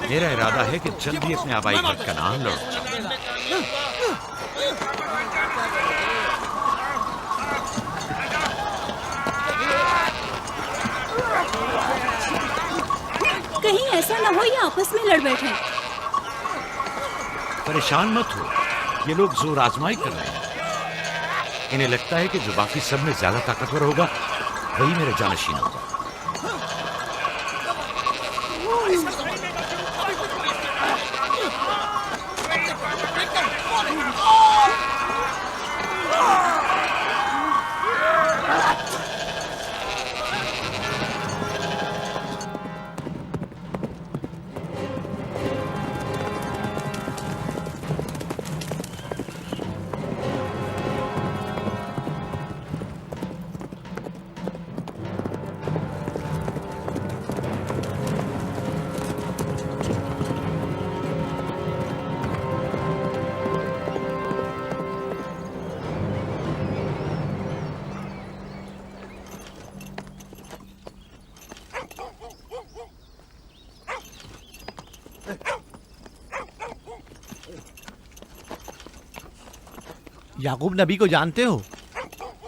मेरा इरादा है कि जल्दी अपने आबाई घर कनान लौट जाऊं। कहीं ऐसा ना हो ये आपस में लड़ बैठे। परेशान मत हो, ये लोग जोर आजमाई कर रहे हैं। इन्हें लगता है कि जो बाकी सब में ज्यादा ताकतवर होगा वही मेरे जानशीन होगा। याकूब नबी को जानते हो?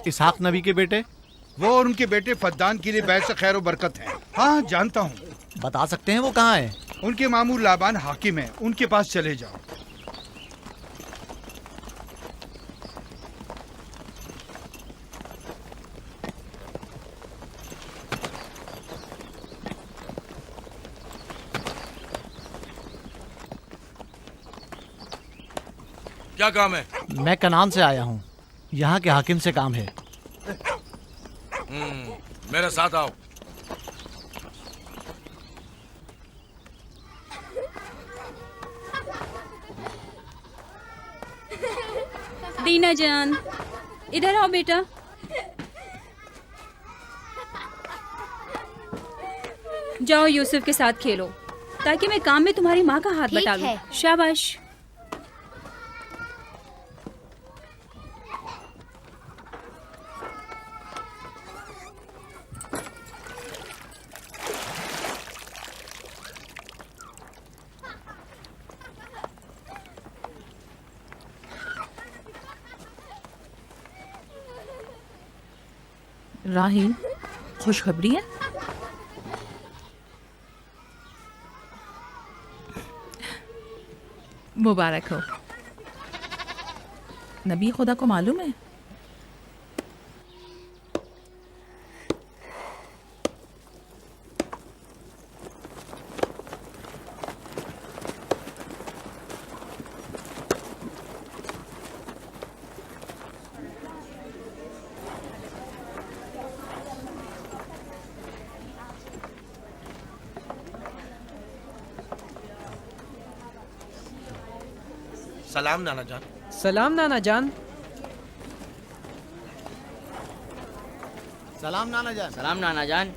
इसहाक नबी के बेटे। वो और उनके बेटे फद्दान के लिए बैत से खैर और बरकत है। हाँ जानता हूँ। बता सकते हैं वो कहाँ है? उनके मामू लाबान हाकिम है, उनके पास चले जाओ। क्या काम है? मैं कनान से आया हूँ, यहाँ के हाकिम से काम है। मेरे साथ आओ। दीना जान, इधर आओ बेटा। जाओ यूसुफ के साथ खेलो, ताकि मैं काम में तुम्हारी माँ का हाथ बटा दूं। शाबाश। राहील, खुशखबरी है? मुबारक हो। नबी खुदा को मालूम है? सलाम नाना जान। सलाम नाना जान। सलाम नाना जान। सलाम नाना जान।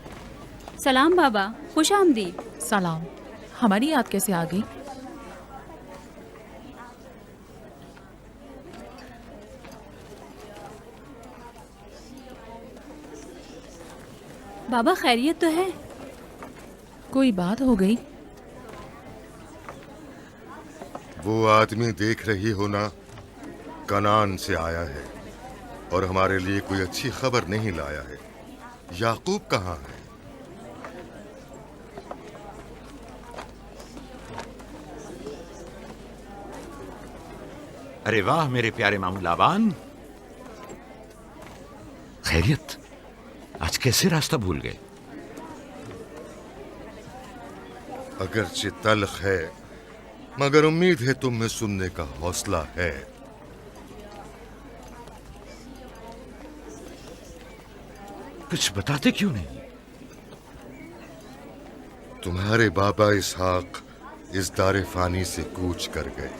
सलाम बाबा, खुश आमदीद। सलाम। हमारी याद कैसे आ गई? बाबा खैरियत तो है? कोई बात हो गई? वो आदमी देख रही हो ना, कनान से आया है और हमारे लिए कोई अच्छी खबर नहीं लाया है। याकूब कहाँ है? अरे वाह मेरे प्यारे मामू लाबान, खैरियत? आज कैसे रास्ता भूल गए? अगरचे तल्ख है, मगर उम्मीद है तुम में सुनने का हौसला है। कुछ बताते क्यों नहीं? तुम्हारे बाबा इसहाक इस दारे फानी से कूच कर गए।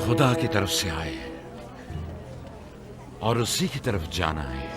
खुदा की तरफ से आए हैं। और उसी की तरफ जाना है।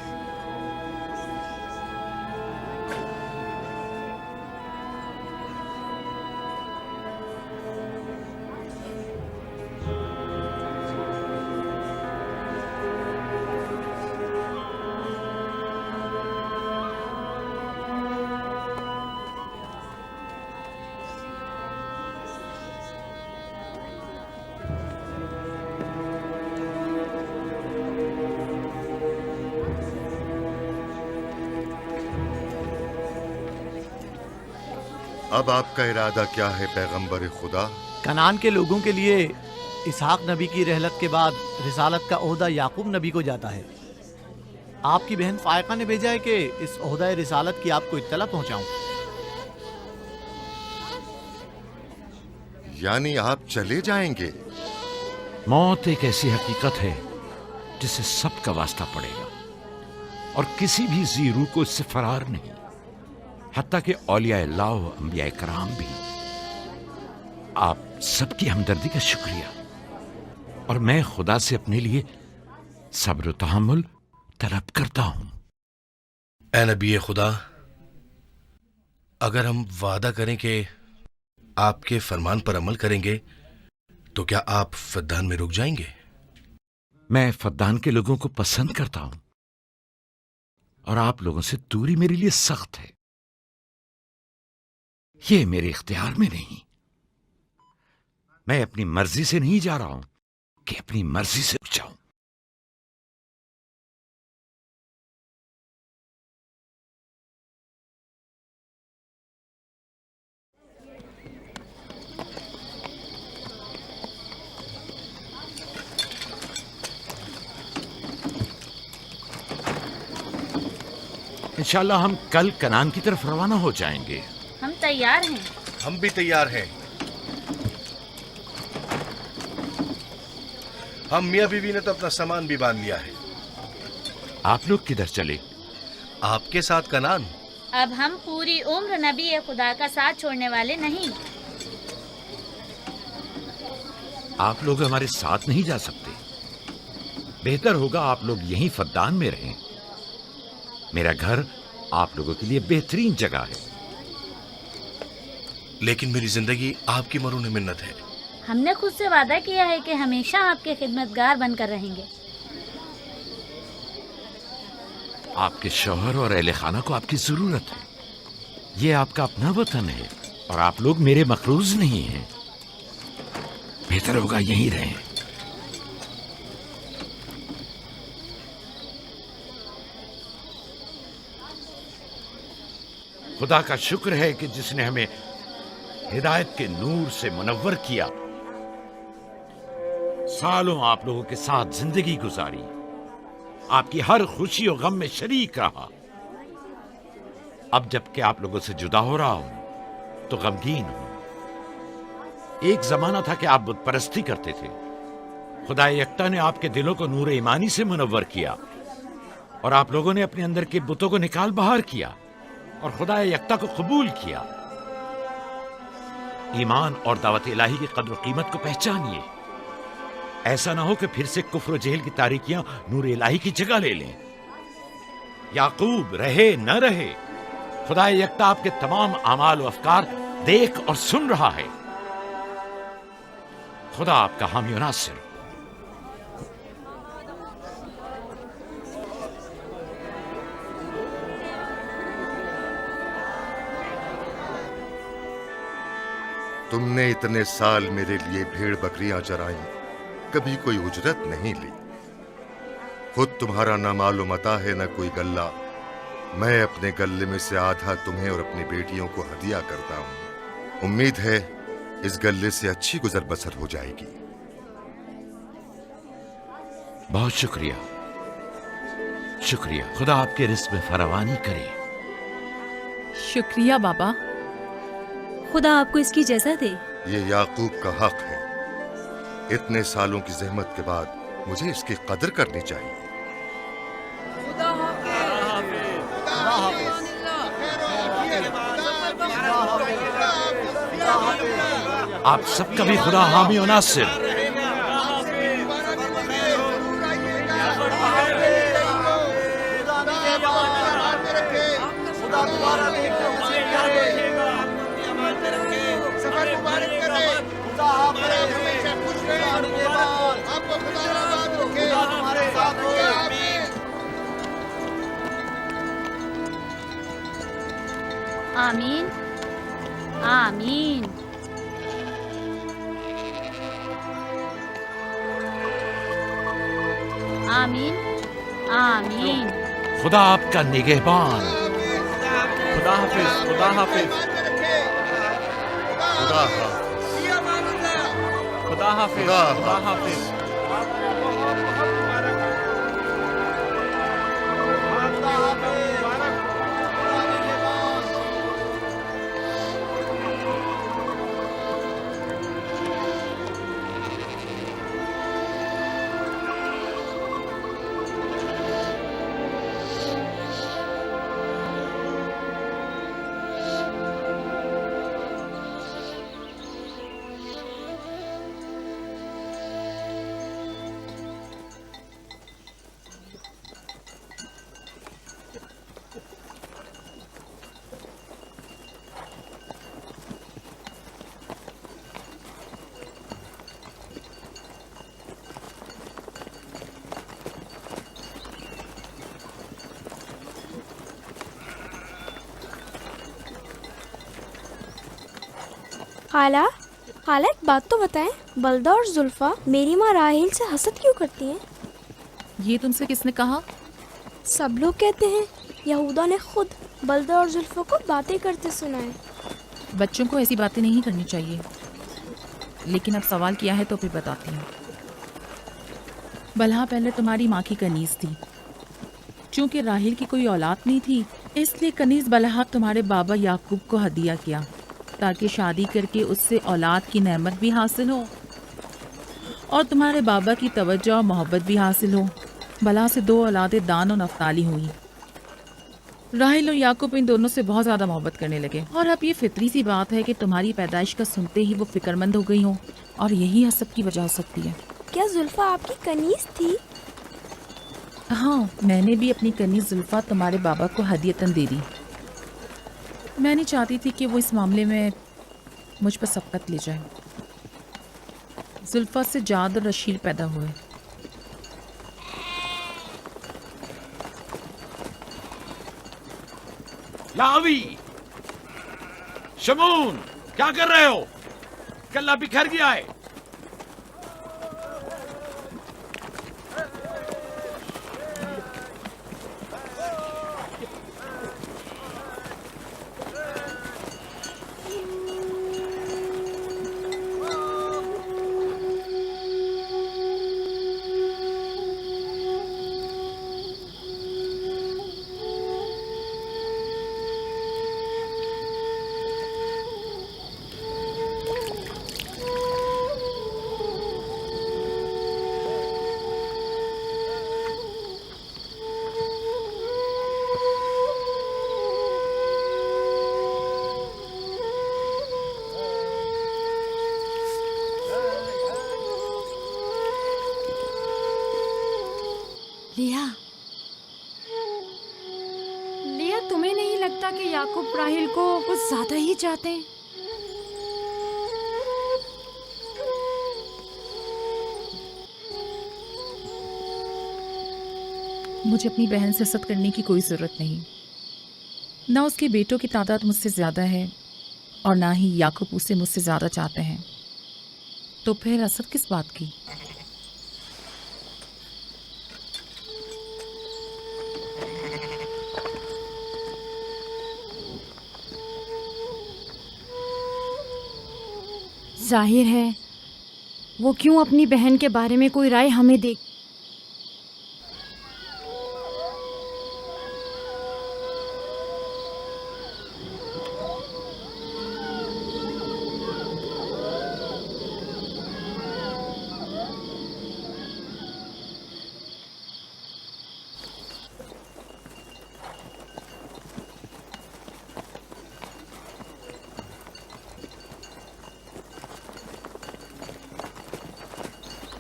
अब आपका इरादा क्या है पैगंबर खुदा? कनान के लोगों के लिए इसहाक नबी की रहलत के बाद रिसालत का ओहदा याकूब नबी को जाता है। आपकी बहन फायका ने भेजा है कि इस ओहदा रिसालत की आपको इत्तला पहुंचाऊं। यानी आप चले जाएंगे? मौत एक ऐसी हकीकत है जिसे सबका वास्ता पड़ेगा और किसी भी जी रूह को इससे फरार नहीं, हत्ता कि औलिया अल्लाह व अंबिया कराम भी। आप सबकी हमदर्दी का शुक्रिया, और मैं खुदा से अपने लिए सब्र तहम्मुल तलब करता हूं। ए नबी खुदा, अगर हम वादा करें कि आपके फरमान पर अमल करेंगे तो क्या आप फद्दान में रुक जाएंगे? मैं फद्दान के लोगों को पसंद करता हूं और आप लोगों से दूरी मेरे लिए सख्त है। ये मेरे इख्तियार में नहीं। मैं अपनी मर्जी से नहीं जा रहा हूं कि अपनी मर्जी से रुक जाऊं। इंशाल्लाह हम कल कनान की तरफ रवाना हो जाएंगे। हम तैयार हैं। हम भी तैयार हैं। हम मियाँ बीवी ने तो अपना सामान भी बांध लिया है। आप लोग किधर चले? आपके साथ कनान। अब हम पूरी उम्र नबी खुदा का साथ छोड़ने वाले नहीं। आप लोग हमारे साथ नहीं जा सकते। बेहतर होगा आप लोग यहीं फद्दान में रहें। मेरा घर आप लोगों के लिए बेहतरीन जगह है। लेकिन मेरी जिंदगी आपकी मरून मिन्नत है। हमने खुद से वादा किया है कि हमेशा आपके खिदमतगार बनकर रहेंगे। आपके शौहर और अहले खाना को आपकी जरूरत है। ये आपका अपना वतन है और आप लोग मेरे मखरूज नहीं हैं। बेहतर होगा यहीं रहें। खुदा का शुक्र है कि जिसने हमें हिदायत के नूर से मुनव्वर किया। सालों आप लोगों के साथ जिंदगी गुजारी, आपकी हर खुशी और गम में शरीक रहा। अब जबकि आप लोगों से जुदा हो रहा हूं तो गमगीन हूं। एक जमाना था कि आप बुत परस्ती करते थे। खुदा यक्ता ने आपके दिलों को नूर ईमानी से मुनव्वर किया और आप लोगों ने अपने अंदर के बुतों को निकाल बाहर किया और खुदा यक्ता को कबूल किया। ईमान और दावत इलाही की कद्र कीमत को पहचानिए। ऐसा ना हो कि फिर से कुफ्र और जेहल की तारीकियां नूर इलाही की जगह ले लें। याकूब रहे न रहे, खुदा यक्ता आपके तमाम अमाल और अफकार देख और सुन रहा है। खुदा आपका हामी और नासिर। तुमने इतने साल मेरे लिए भेड़ बकरियां चराई, कभी कोई उजरत नहीं ली। खुद तुम्हारा ना मालूम मता है, ना कोई गल्ला। मैं अपने गल्ले में से आधा तुम्हें और अपनी बेटियों को हदिया करता हूं। उम्मीद है इस गल्ले से अच्छी गुजर बसर हो जाएगी। बहुत शुक्रिया, शुक्रिया। खुदा आपके रिस्क में फरावानी करे। शुक्रिया बाबा। खुदा आपको इसकी जज़ा दे। ये याकूब का हक है। इतने सालों की जहमत के बाद मुझे इसकी कदर करनी चाहिए। आप सबका भी खुदा हामी और नासिर। आमीन आमीन। आमीन आमीन। खुदा आपका निगहबान। खुदा हाफिज, खुदा हाफिज, खुदा हाफिज। खुदा हाफिज, खुदा खुदा हाफिज। खाला, खाला एक बात तो बताएं, बलदा और जुल्फा मेरी माँ राहेल से हसद क्यों करती हैं? ये तुमसे किसने कहा? सब लोग कहते हैं यहूदा ने खुद बलदा और जुल्फा को बातें करते सुना है। बच्चों को ऐसी बातें नहीं करनी चाहिए, लेकिन अब सवाल किया है तो फिर बताती हूँ। बलहा पहले तुम्हारी माँ की कनीज थी। चूंकि राहेल की कोई औलाद नहीं थी, इसलिए कनीज बलहा तुम्हारे बाबा याकूब को हदिया किया, ताकि शादी करके उससे औलाद की नेमत भी हासिल हो और तुम्हारे बाबा की तवज्जो और मोहब्बत भी हासिल हो। बलहा से 2 औलादें दान और नफ्ताली हुई। राहेल और याकूब इन दोनों से बहुत ज़्यादा मोहब्बत करने लगे, और अब ये फितरी सी बात है कि तुम्हारी पैदाइश का सुनते ही वो फिक्रमंद हो गई हो, और यही हसद की वजह हो सकती है। क्या जुल्फा आपकी कनीज थी? हाँ, मैंने भी अपनी कनीज जुल्फा तुम्हारे बाबा को हदियतन दे दी। मैं नहीं चाहती थी कि वो इस मामले में मुझ पर सबकत ले जाए। जुल्फा से जाद और रशील पैदा हुए। लावी, शमून, क्या कर रहे हो? कल्ला बिखर गया है। लिया, लिया, तुम्हें नहीं लगता कि याकूब राहेल को कुछ ज्यादा ही चाहते हैं? मुझे अपनी बहन से हसद करने की कोई ज़रूरत नहीं। ना उसके बेटों की तादाद मुझसे ज़्यादा है और ना ही याकूब उसे मुझसे ज़्यादा चाहते हैं, तो फिर हसद किस बात की? जाहिर है वो क्यों अपनी बहन के बारे में कोई राय हमें दे।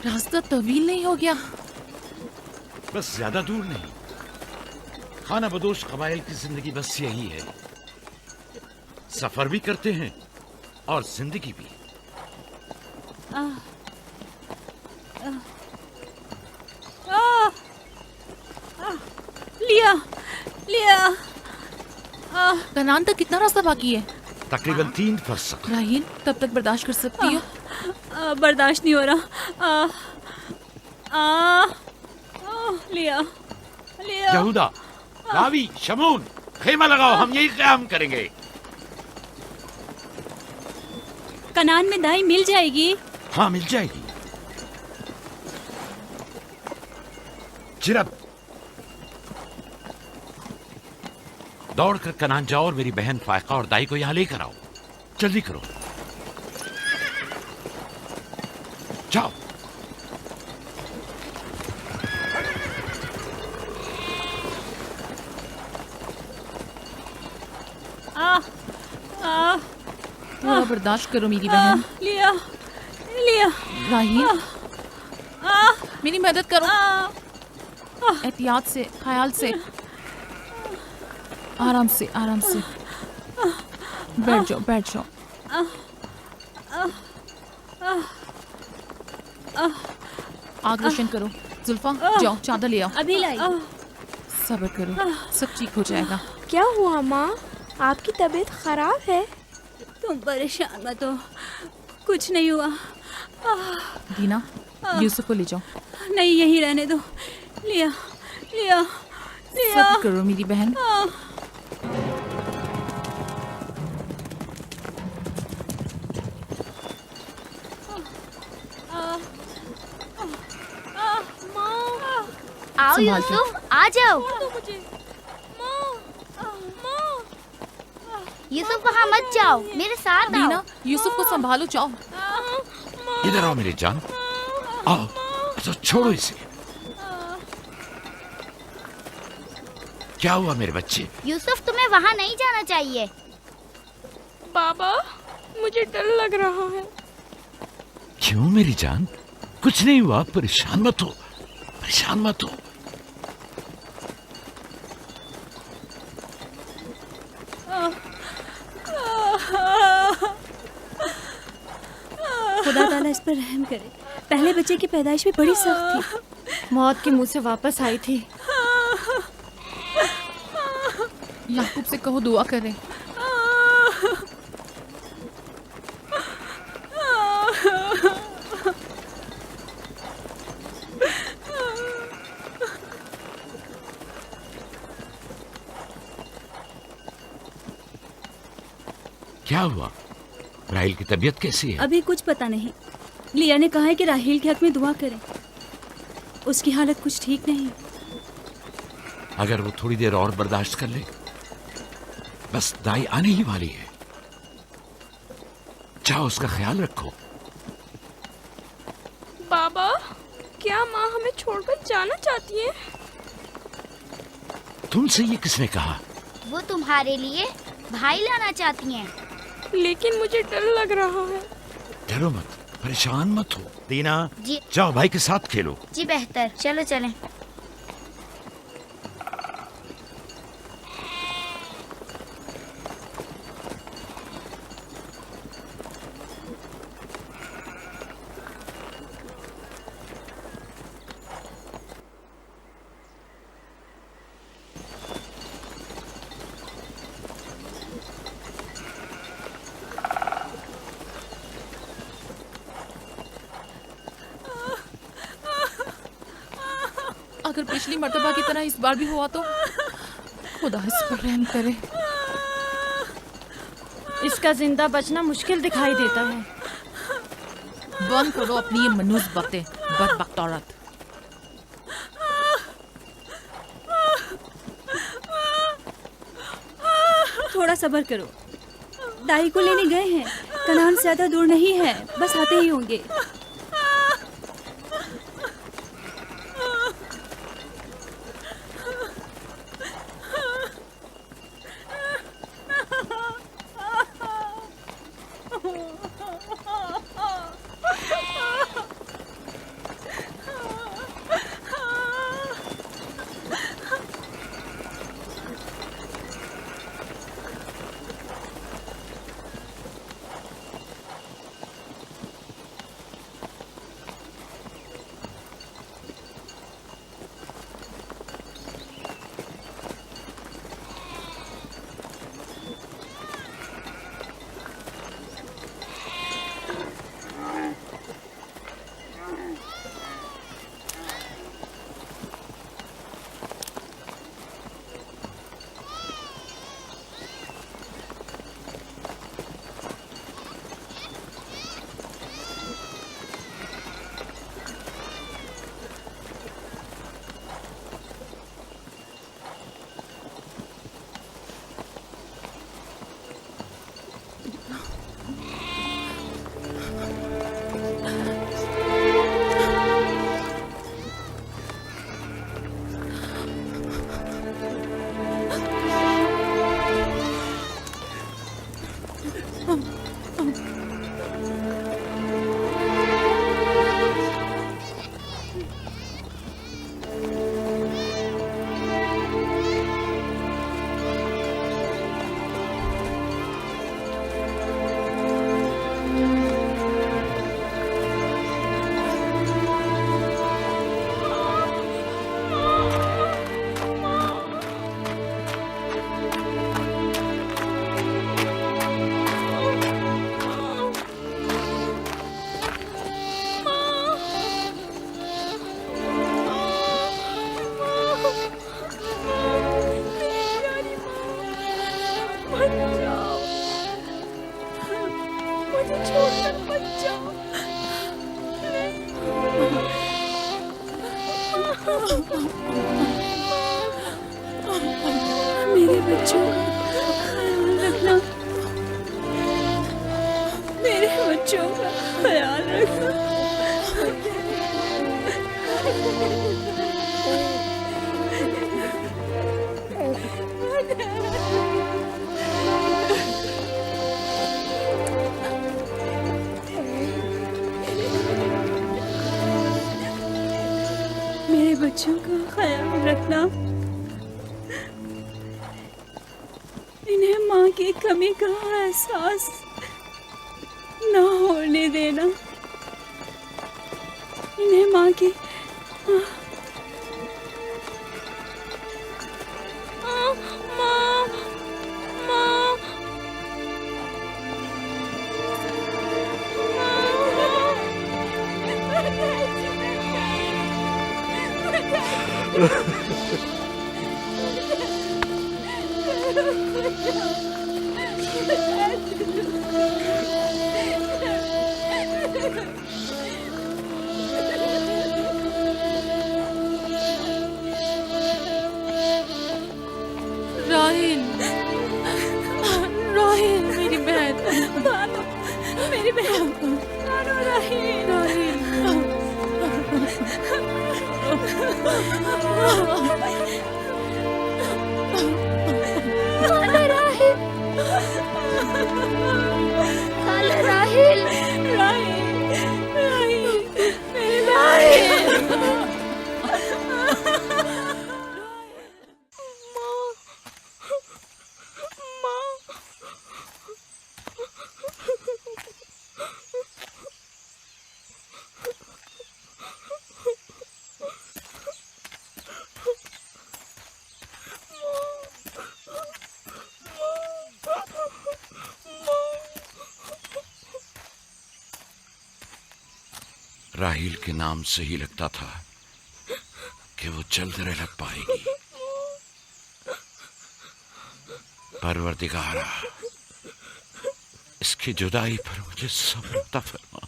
रास्ता तवील नहीं हो गया? बस ज्यादा दूर नहीं। खाना बदोश कबाइल की जिंदगी बस यही है, सफर भी करते हैं और जिंदगी भी। लिया, लिया, कनान तक कितना रास्ता बाकी है? तकरीबन 3 फरसख। राहील, तब तक बर्दाश्त कर सकती हो? बर्दाश्त नहीं हो रहा। लिया लिया। यहूदा, रावी, शमून, खेमा लगाओ, हम यही क़याम करेंगे। कनान में दाई मिल जाएगी? हाँ, मिल जाएगी। जिरब, दौड़कर कनान जाओ और मेरी बहन फायका और दाई को यहां लेकर आओ। जल्दी करो, जाओ। थोड़ा बर्दाश्त करो मेरी बहन। लिया लिया। राहील, मेरी मदद करो। एहतियात से, ख्याल से, आराम से, आराम से। बैठ जाओ, बैठ जाओ। आग रोशन करो। जुल्फा, जाओ चादर ले आओ। अभी लाई। सब्र करो, सब ठीक हो जाएगा। क्या हुआ माँ? आपकी तबीयत खराब है? तुम परेशान मत हो, कुछ नहीं हुआ। दीना, यूसुफ को ले जाओ। नहीं, यहीं रहने दो। लिया लिया लिया। सब्र करो मेरी बहन। आओ संभाल के। यूसुफ, आ जाओ। यूसुफ वहाँ मत जाओ, मेरे साथ आओ। दीना, यूसुफ को संभालो, जाओ। इधर आओ मेरी जान, आओ। तो छोड़ो इसे। क्या हुआ मेरे बच्चे? यूसुफ, तुम्हें वहाँ नहीं जाना चाहिए। बाबा, मुझे डर लग रहा है। क्यों मेरी जान? कुछ नहीं हुआ, परेशान मत हो, परेशान मत हो। खुदा ताला इस पर रहम करे। पहले बच्चे की पैदाइश भी बड़ी सख्त थी, मौत के मुंह से वापस आई थी। याकूब से कहो दुआ करें। क्या हुआ? राहिल की तबीयत कैसी है? अभी कुछ पता नहीं। लिया ने कहा है कि राहील के हक में दुआ करें। उसकी हालत कुछ ठीक नहीं। अगर वो थोड़ी देर और बर्दाश्त कर ले, बस दाई आने ही वाली है। जाओ, उसका ख्याल रखो। बाबा, क्या माँ हमें छोड़कर जाना चाहती है? तुमसे ये किसने कहा? वो तुम्हारे लिए भाई लाना चाहती हैं। लेकिन मुझे डर लग रहा है। डरो मत, परेशान मत हो। दीना, जी जाओ भाई के साथ खेलो। जी, बेहतर, चलो चलें। अगर पिछली मर्तबा की तरह इस बार भी हुआ तो खुदा इस पर रहम करे। इसका जिंदा बचना मुश्किल दिखाई देता है। बंद करो अपनी ये मनूस बातें, बदबख्त औरत। थोड़ा सब्र करो, दाई को लेने गए हैं। कनान ज्यादा दूर नहीं है, बस आते ही होंगे। मेरे बच्चों का ख्याल रखना, इन्हें माँ की कमी का एहसास ना होने देना, इन्हें माँ की राहिल, राहिल मेरी बहन, बानो, मेरी बहन, बानो, राहिल, खाला राहिल, राहील के नाम से ही लगता था कि वो जल्द रहलत पाएगी। परवरदिगारा, इसकी जुदाई पर मुझे सब्र अता फरमा।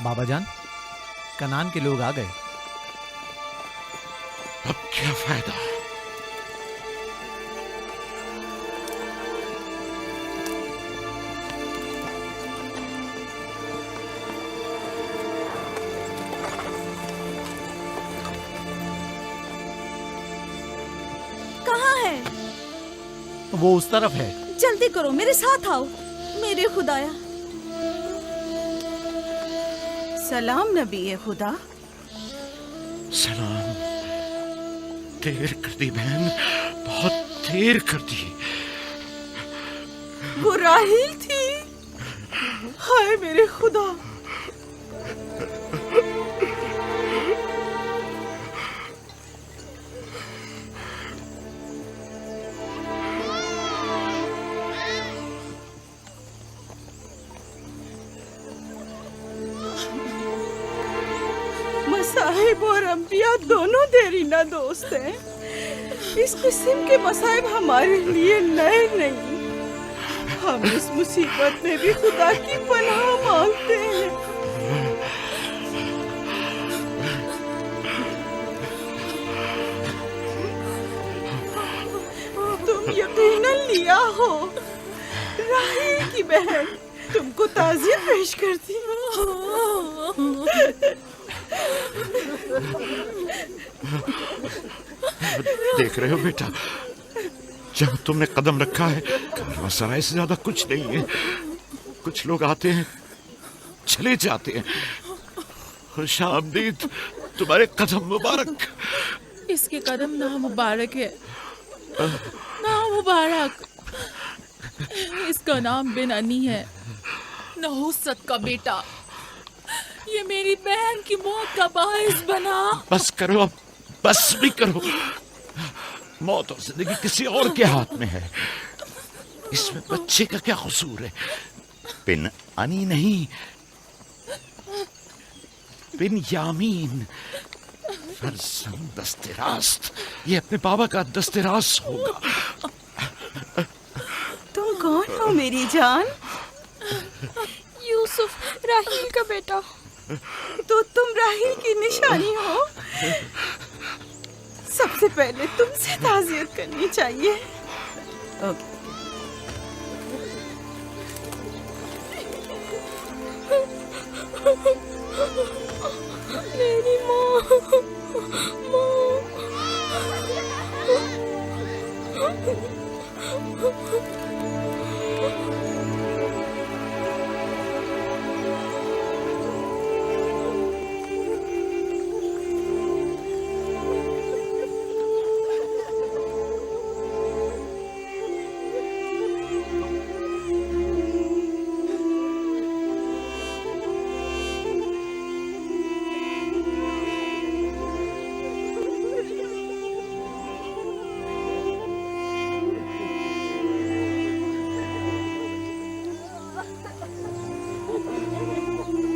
बाबा जान, कनान के लोग आ गए। अब क्या फायदा? कहाँ है? वो उस तरफ है। जल्दी करो, मेरे साथ आओ। मेरे खुदाया। सलाम नबी खुदा। सलाम। देर कर दी बहन, बहुत देर कर दी। वो राहील थी। हाय मेरे खुदा। मसाहिब और अंबिया दोनों देरीना दोस्त हैं। इस किस्म के मसाइब हमारे लिए नए नहीं। हम इस मुसीबत में भी खुदा की पनाह मांगते हैं। तुम यकीनन लिया हो। राहील की बहन तुमको ताज़ियत पेश करती। देख रहे हो बेटा, जब तुमने कदम रखा है, कारवांसराय से ज्यादा कुछ नहीं है। कुछ लोग आते हैं, चले जाते हैं। खुशामदीद तुम्हारे कदम मुबारक। इसके कदम ना मुबारक है, ना मुबारक। इसका नाम बिन अनी है, नहुसत का बेटा। ये मेरी बहन की मौत का बाइस बना। बस करो अब, बस भी करो। मौत और जिंदगी किसी और के हाथ में है। इसमें बच्चे का क्या कसूर है? बिन अनी नहीं, बिन यामीन, फरजंद दस्तरास्त। ये अपने बाबा का दस्तरास्त होगा। तुम कौन हो मेरी जान? यूसुफ, राहील का बेटा। तो तुम राहील की निशानी हो। सबसे पहले तुमसे ताज़ियत करनी चाहिए। ओके।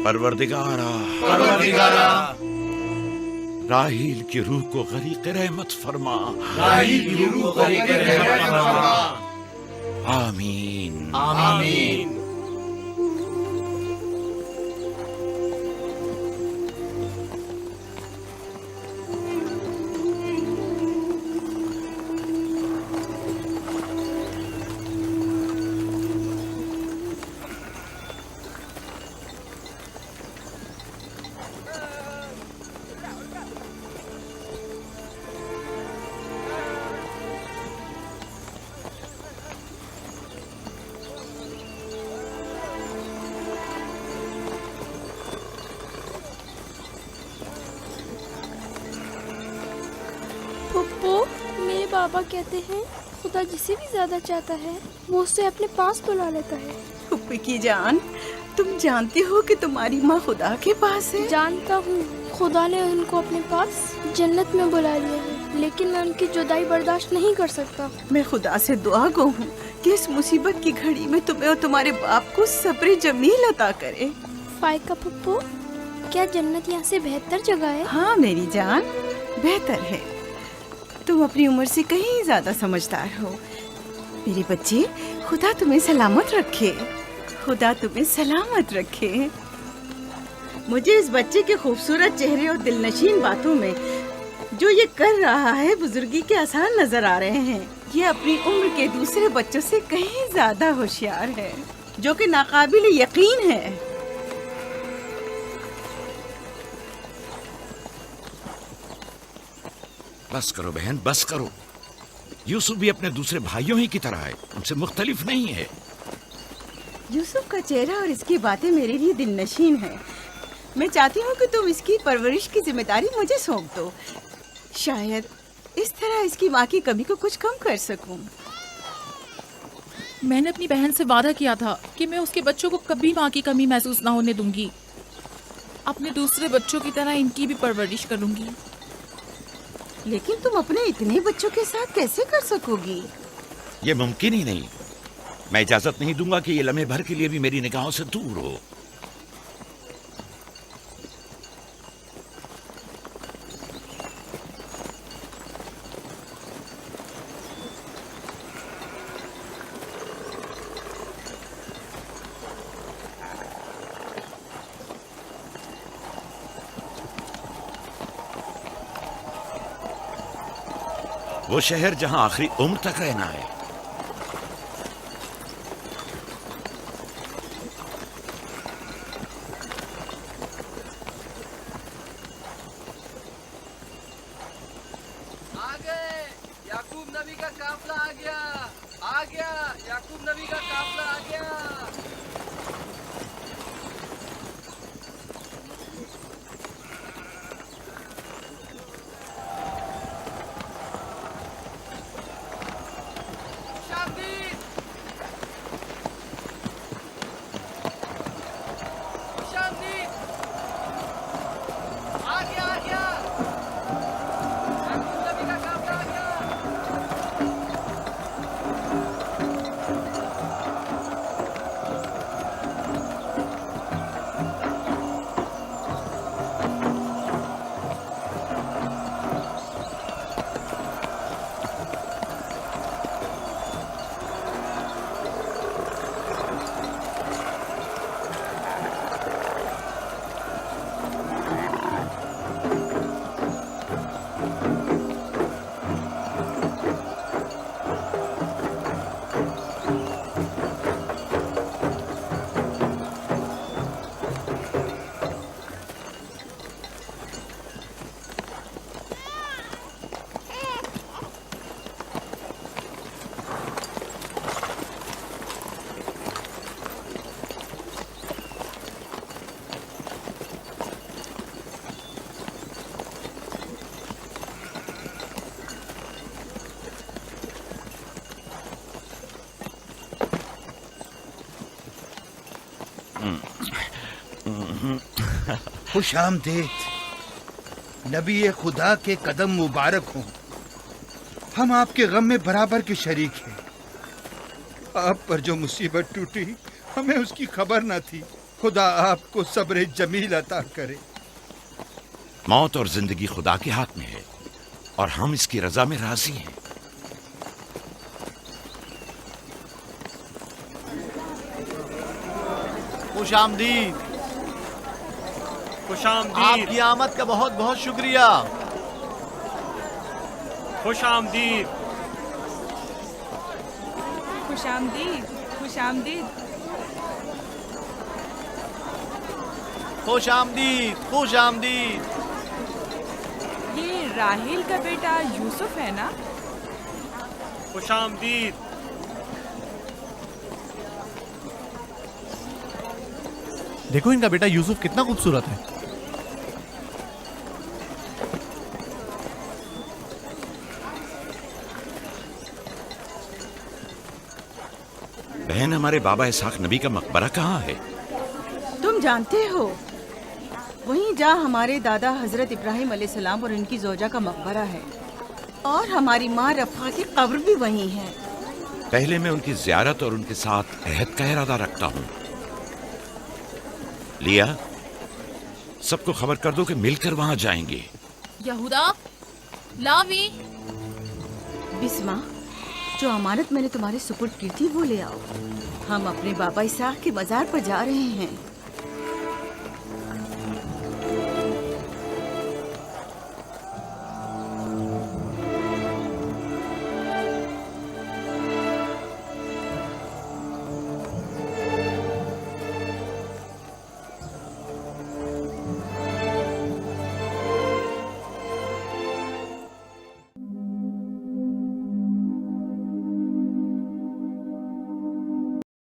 परवरदिगारा राहील की रूह को गरीक रहमत फरमा। आमीन आमीन। पप्पू, मेरे बाबा कहते हैं खुदा जिसे भी ज्यादा चाहता है वो उसे अपने पास बुला लेता है। पुप्पी की जान, तुम जानती हो कि तुम्हारी माँ खुदा के पास है? जानता हूँ, खुदा ने उनको अपने पास जन्नत में बुला लिया है, लेकिन मैं उनकी जुदाई बर्दाश्त नहीं कर सकता। मैं खुदा से दुआ गो हूँ कि इस मुसीबत की घड़ी में तुम्हें और तुम्हारे बाप को सब्र जमील अता करे। फायका पप्पू, क्या जन्नत यहाँ से बेहतर जगह है? हाँ मेरी जान, बेहतर है। तुम अपनी उम्र से कहीं ज्यादा समझदार हो। मेरे बच्चे, खुदा तुम्हें सलामत रखे, खुदा तुम्हें सलामत रखे। मुझे इस बच्चे के खूबसूरत चेहरे और दिलनशीन बातों में जो ये कर रहा है बुजुर्गी के आसार नजर आ रहे हैं। ये अपनी उम्र के दूसरे बच्चों से कहीं ज्यादा होशियार है, जो कि नाकाबिल यकीन है। बस करो बहन, बस करो। यूसुफ भी अपने दूसरे भाइयों ही की तरह है, उनसे मुख्तलिफ नहीं है। यूसुफ का चेहरा और इसकी बातें मेरे लिए दिलनशीन है। मैं चाहती हूँ कि तुम इसकी परवरिश की जिम्मेदारी मुझे सौंप दो। शायद इस तरह इसकी माँ की कमी को कुछ कम कर सकूं। मैंने अपनी बहन से वादा किया था कि मैं उसके बच्चों को कभी माँ की कमी महसूस ना होने दूंगी। अपने दूसरे बच्चों की तरह इनकी भी परवरिश करूंगी। लेकिन तुम अपने इतने बच्चों के साथ कैसे कर सकोगी? ये मुमकिन ही नहीं। मैं इजाजत नहीं दूंगा कि ये लम्हे भर के लिए भी मेरी निगाहों से दूर हो। वो शहर जहां आखिरी उम्र तक रहना है। आ गए, याकूब नबी का काफला आ गया, याकूब नबी का काफला आ गया। खुश आमदीद, नबी खुदा के कदम मुबारक हों। हम आपके गम में बराबर के शरीक हैं। आप पर जो मुसीबत टूटी हमें उसकी खबर न थी। खुदा आपको सब्र जमील अता करे। मौत और जिंदगी खुदा के हाथ में है और हम इसकी रजा में राजी हैं। खुशामदीद। खुशामदीद। आपकी आमद का बहुत बहुत शुक्रिया। खुशामदीद। खुशामदीद, खुशामदीद। खुशामदीद, खुशामदीद। ये राहिल का बेटा यूसुफ है ना? खुशामदीद। देखो इनका बेटा यूसुफ कितना खूबसूरत है। बहन, हमारे बाबा इसहाक नबी का मकबरा कहाँ है? तुम जानते हो, वहीं जहाँ हमारे दादा हजरत इब्राहिम अलैहिस्सलाम और इनकी जोजा का मकबरा है, और हमारी माँ रफ़ा की कब्र भी वहीं है। पहले मैं उनकी ज़ियारत और उनके साथ अहद का इरादा रखता हूँ। लिया, सबको खबर कर दो कि मिलकर वहां जाएंगे। यहूदा, लावी। बिस्मा, जो अमानत मैंने तुम्हारे सुपुर्द की थी वो ले आओ। हम अपने बाबा इसहाक के मजार पर जा रहे हैं।